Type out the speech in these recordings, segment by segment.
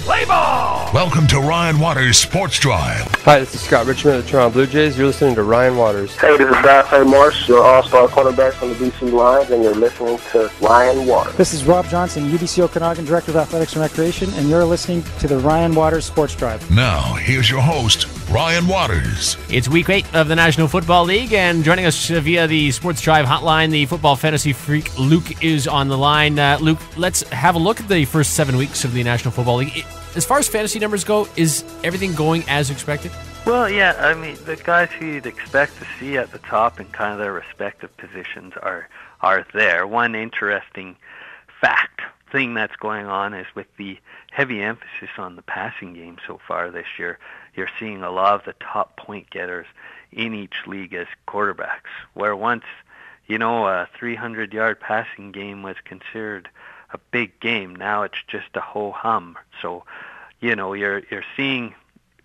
Play ball! Welcome to Ryan Waters Sports Drive. Hi, this is Scott Richmond of the Toronto Blue Jays. You're listening to Ryan Waters. Hey, this is Dante Marsh, your all-star cornerback from the BC Lions, and you're listening to Ryan Waters. This is Rob Johnson, UBC Okanagan Director of Athletics and Recreation, and you're listening to the Ryan Waters Sports Drive. Now, here's your host, Ryan Waters. It's week 8 of the National Football League, and joining us via the Sports Drive hotline, the football fantasy freak Luke is on the line. Luke, let's have a look at the first 7 weeks of the National Football League. As far as fantasy numbers go, is everything going as expected? Well, yeah, I mean, the guys who you'd expect to see at the top in kind of their respective positions are there. One interesting thing that's going on is with the heavy emphasis on the passing game so far this year, you're seeing a lot of the top point getters in each league as quarterbacks, where once, a 300-yard passing game was considered a big game. Now it's just a ho-hum. So, you're seeing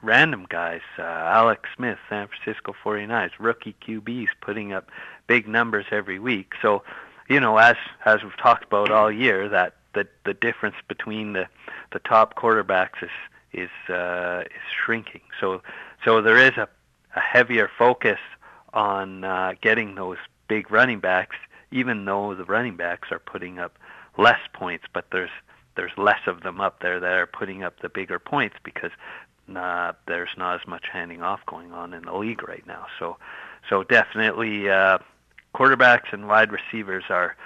random guys, Alex Smith, San Francisco 49ers, rookie QBs putting up big numbers every week. So, as we've talked about all year, that the difference between the top quarterbacks is shrinking. So there is a heavier focus on getting those big running backs, even though the running backs are putting up less points, but there's less of them up there that are putting up the bigger points because there's not as much handing off going on in the league right now. So definitely quarterbacks and wide receivers are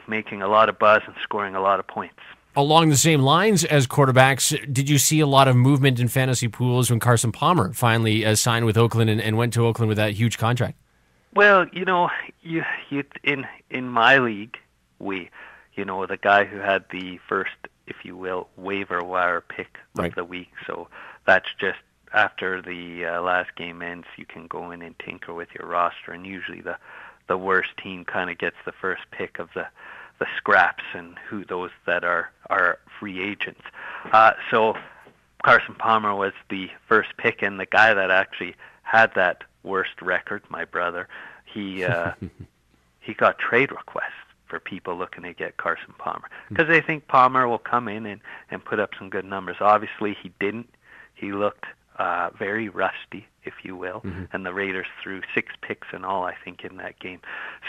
making a lot of buzz and scoring a lot of points. Along the same lines as quarterbacks, did you see a lot of movement in fantasy pools when Carson Palmer finally signed with Oakland and went to Oakland with that huge contract? Well, you in my league, the guy who had the first, if you will, waiver wire pick of the week. So that's just after the last game ends, you can go in and tinker with your roster, and usually the worst team kind of gets the first pick of the scraps and who those that are free agents. So Carson Palmer was the first pick, and the guy that actually had that worst record, my brother, he got trade requests for people looking to get Carson Palmer because they think Palmer will come in and put up some good numbers. Obviously, he didn't. He looked very rusty, if you will, and the Raiders threw 6 picks in all, I think, in that game.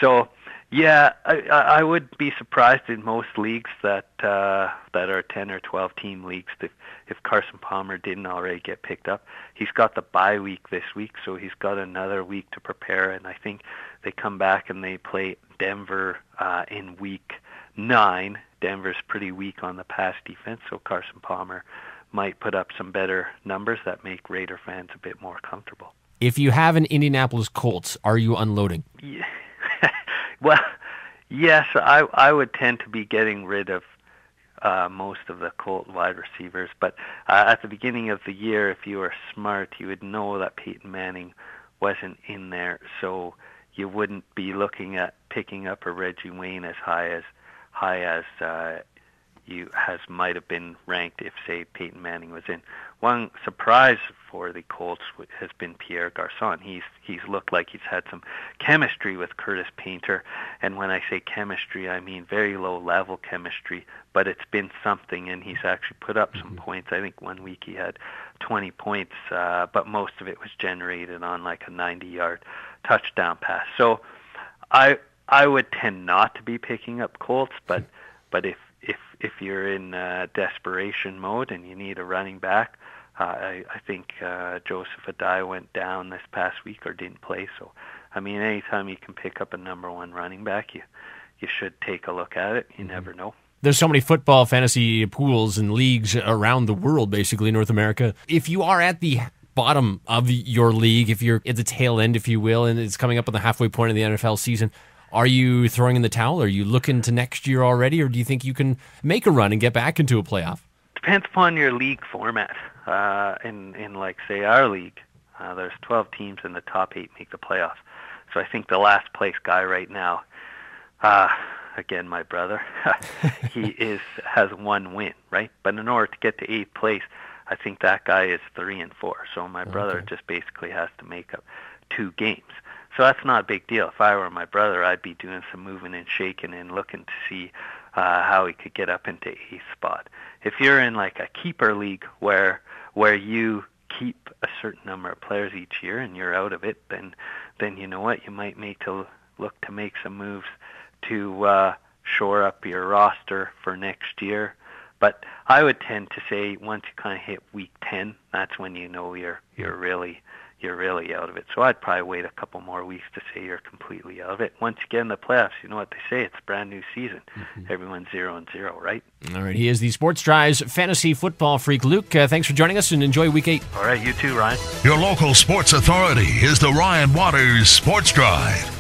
So, yeah, I would be surprised in most leagues that are 10 or 12 team leagues if Carson Palmer didn't already get picked up. He's got the bye week this week, so he's got another week to prepare, and I think they come back and they play Denver in week 9. Denver's pretty weak on the pass defense, so Carson Palmer might put up some better numbers that make Raider fans a bit more comfortable. If you have an Indianapolis Colts, are you unloading? Yeah. Well, yes, I would tend to be getting rid of most of the Colt wide receivers, but at the beginning of the year, if you were smart, you would know that Peyton Manning wasn't in there, so you wouldn't be looking at picking up a Reggie Wayne as high as might have been ranked if, say, Peyton Manning was in. One surprise for the Colts has been Pierre Garçon. He's looked like he's had some chemistry with Curtis Painter, and when I say chemistry, I mean very low-level chemistry, but it's been something, and he's actually put up some points. I think one week he had 20 points, but most of it was generated on like a 90-yard touchdown pass. So I would tend not to be picking up Colts, but if you're in desperation mode and you need a running back, I think Joseph Adai went down this past week or didn't play. So, I mean, anytime you can pick up a number 1 running back, you should take a look at it. You never know. There's so many football fantasy pools and leagues around the world, basically, North America. If you are at the bottom of your league, if you're at the tail end, if you will, and it's coming up on the halfway point of the NFL season, are you throwing in the towel? Are you looking to next year already, or do you think you can make a run and get back into a playoff? Depends upon your league format. In like, say, our league, there's 12 teams and the top 8 make the playoffs. So I think the last place guy right now, again, my brother, has 1 win, right? But in order to get to 8th place, I think that guy is 3-4. So my brother just basically has to make up 2 games. So that's not a big deal. If I were my brother, I'd be doing some moving and shaking and looking to see how he could get up into 8th spot. If you're in like a keeper league where you keep a certain number of players each year and you're out of it, then you know what, you might look to make some moves to shore up your roster for next year. But I would tend to say once you kind of hit week 10, that's when you know you're really out of it. So I'd probably wait a couple more weeks to say you're completely out of it. Once you get in the playoffs, you know what they say, it's a brand new season. Everyone's 0-0, right? All right, he is the Sports Drive's fantasy football freak. Luke, thanks for joining us, and enjoy Week 8. All right, you too, Ryan. Your local sports authority is the Ryan Waters Sports Drive.